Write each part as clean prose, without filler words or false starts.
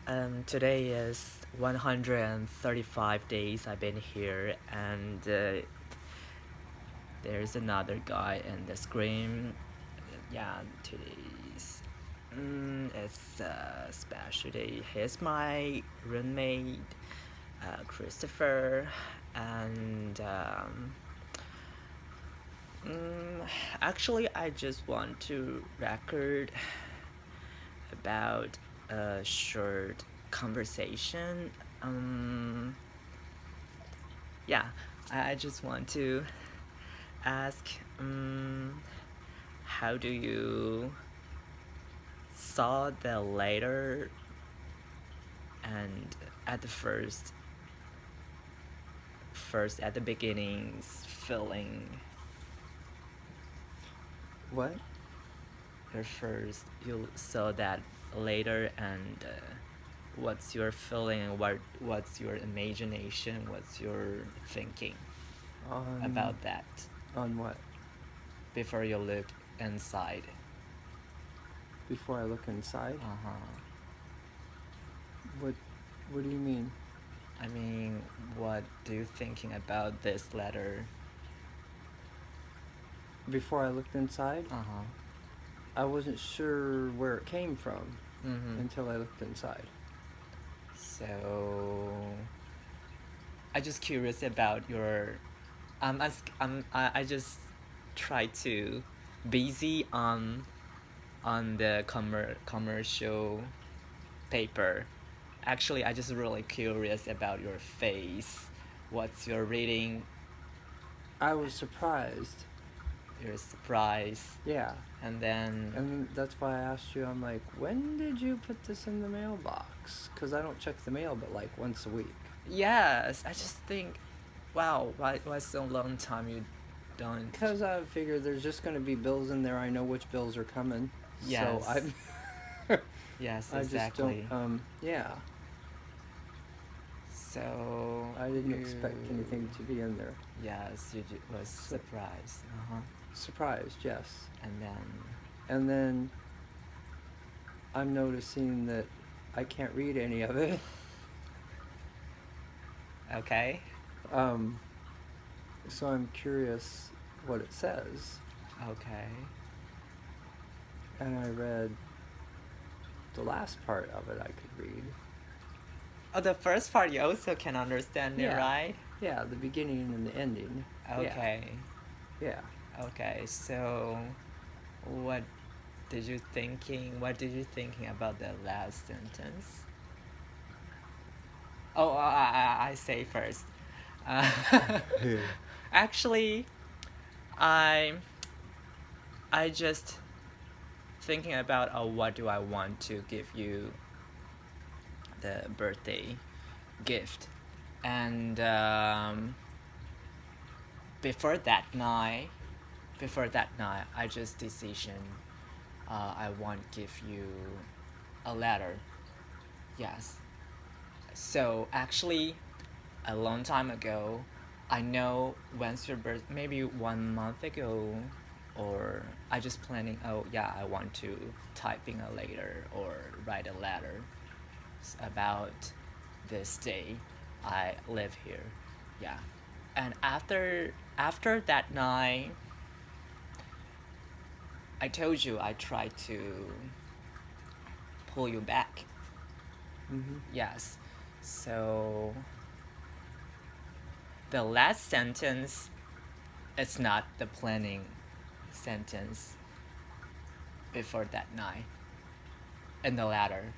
Today is 135 days I've been here, and there's another guy in the screen. Yeah, today's it's a special day. He's my roommate, Christopher, and actually, I just want to record about a short conversation. Yeah, I just want to ask, how do you saw the later and at the first at the beginnings feeling What? your first you saw that later and what's your feeling and what's your imagination, what's your thinking about that On what? before you look inside? Before I look inside? Uh-huh. What do you mean? I mean, what do you thinking about this letter? Before I looked inside? Uh-huh. I wasn't sure where it came from until I looked inside. So I just curious about your I just try to busy on the commercial paper. Actually, I just really curious about your face. What's your reading? I was surprised. Your surprise. Yeah. And then And that's why I asked you, I'm like, when did you put this in the mailbox? Because I don't check the mail but like once a week. yes, I just think, wow, why so long time you don't? Because I figured there's just going to be bills in there. I know which bills are coming. Yes. So Yes, I exactly. just don't, yeah. So I didn't expect anything to be in there. Yes, you was surprised. Surprised, yes. And And then I'm noticing that I can't read any of it. okay. So I'm curious what it says. Okay. And I read the last part of it I could read. Oh, the first part you also can understand it, right? Yeah, the beginning and the ending. Okay. Yeah. Okay. So, what did you thinking? What did you thinking about the last sentence? Oh, I say first. Actually, I just thinking about what do I want to give you the birthday gift, and before that night, I just decision I want give you a letter. Yes. So actually, a long time ago, I know when's your birth, maybe 1 month ago, or I just planning, oh yeah, I want to typing a letter or write a letter about this day I live here. Yeah. And after that night, I told you I tried to pull you back. Yes. So the last sentence, it's not the planning sentence before that night in the letter.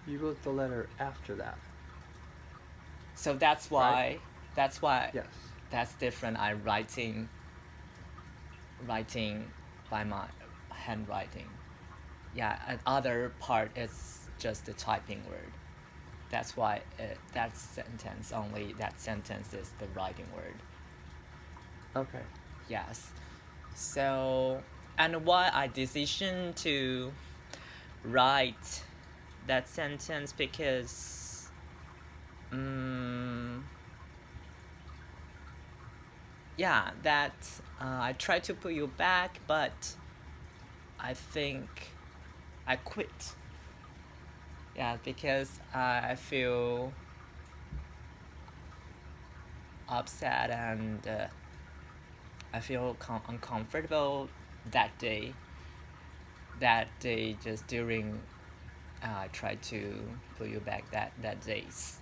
You wrote the letter after that. So that's why Right? Yes. that's different. I writing by my handwriting. Yeah, and other part is just the typing word. That's why that sentence is the writing word. Okay. Yes. So, and why I decision to write that sentence because yeah, that I try to put you back, but I think I quit. Yeah, because I feel upset and I feel uncomfortable that day. That day, just during I tried to pull you back that days.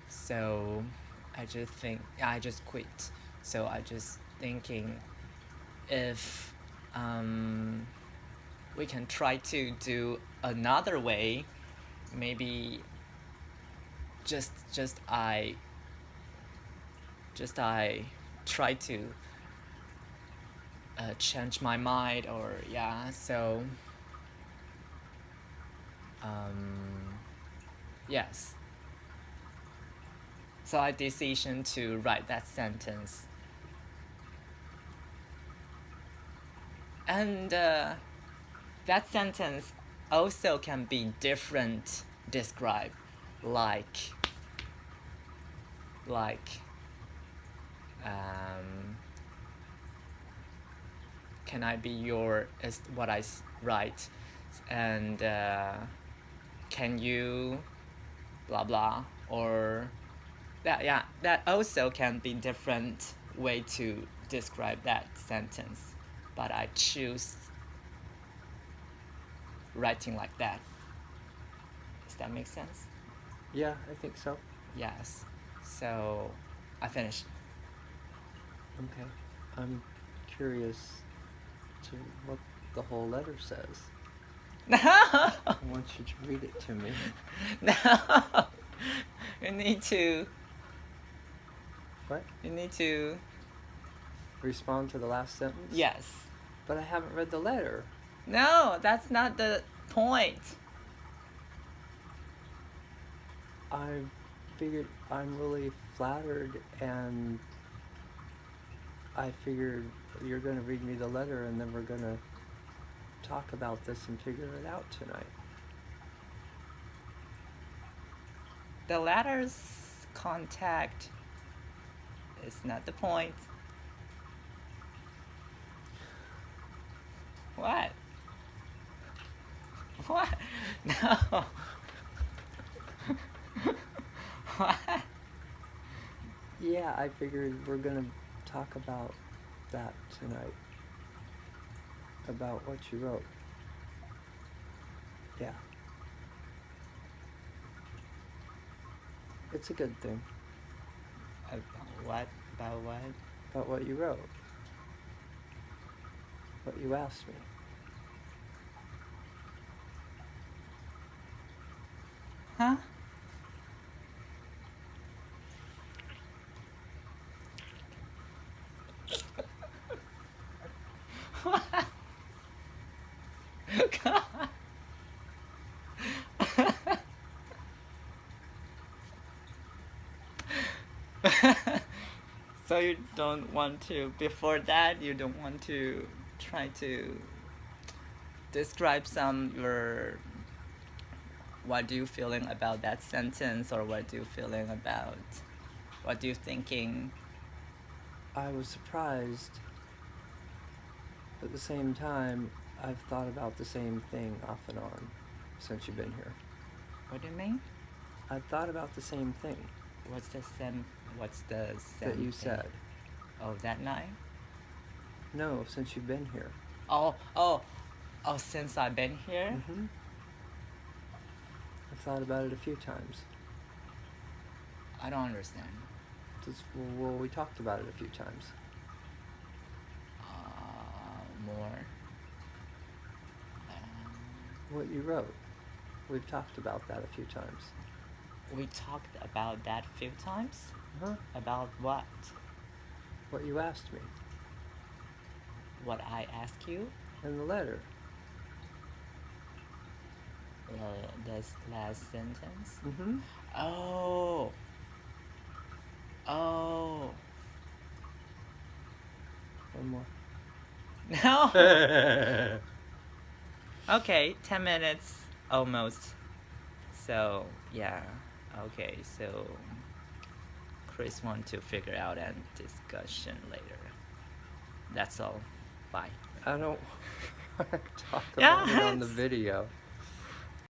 So I just quit. So I just thinking if we can try to do another way, maybe just I try to change my mind, or yeah, so yes, so I decision to write that sentence. And that sentence also can be different described, like um, can I be your, is what I write, and can you blah blah, or that, yeah, that also can be different way to describe that sentence, but I choose writing like that. Does that make sense? Yeah, I think so. Yes. So I finished. Okay. I'm curious to what the whole letter says. No. I want you to read it to me. No. You need to. What? You need to. Respond to the last sentence? Yes. But I haven't read the letter. No, that's not the point. I figured I'm really flattered, and I figured you're going to read me the letter and then we're going to talk about this and figure it out tonight. The letter's contact is not the point. What? What? No. What? Yeah, I figured we're going to talk about that tonight. About what you wrote. Yeah. It's a good thing. What? About what? About what you wrote. What you asked me. Huh? What? God. So you don't want to, before that, you don't want to try to describe some your, what do you feeling about that sentence, or what do you feeling about, what do you thinking? I was surprised. At the same time, I've thought about the same thing off and on since you've been here. What do you mean? I've thought about the same thing What's the same that you thing? said. Oh, that night? No, since you've been here. Oh, since I've been here? Mm-hmm. I've thought about it a few times. I don't understand. Well, we talked about it a few times. More. What you wrote. We've talked about that a few times. We talked about that few times? Huh? About what? What you asked me. What I asked you? In the letter. This last sentence? Mm-hmm. Oh. One more. No. Okay, 10 minutes almost. So, yeah. Okay, so Chris want to figure out and discussion later. That's all. Bye. I don't want to talk Yeah, about it on the it's- video.